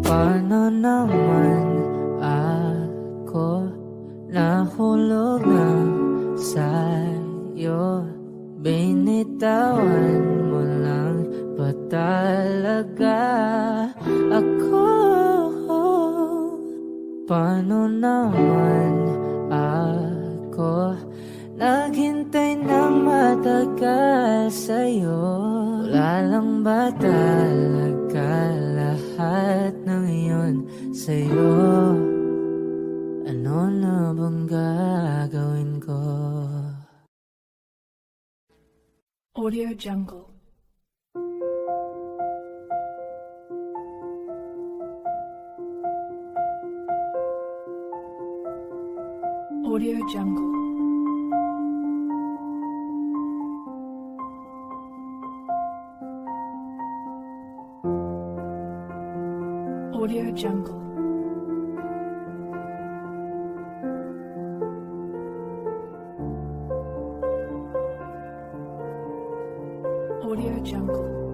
Paano naman ako nahulog na sa'yo? Binitawan mo lang ba talaga ako? Paano naman ako naghintay ng matagal sa'yo? Wala lang ba talaga lahat ng iyon sa'yo? Ano na bang gagawin ko? Audio Jungle. Audio Jungle. Audio Jungle. Audio Jungle.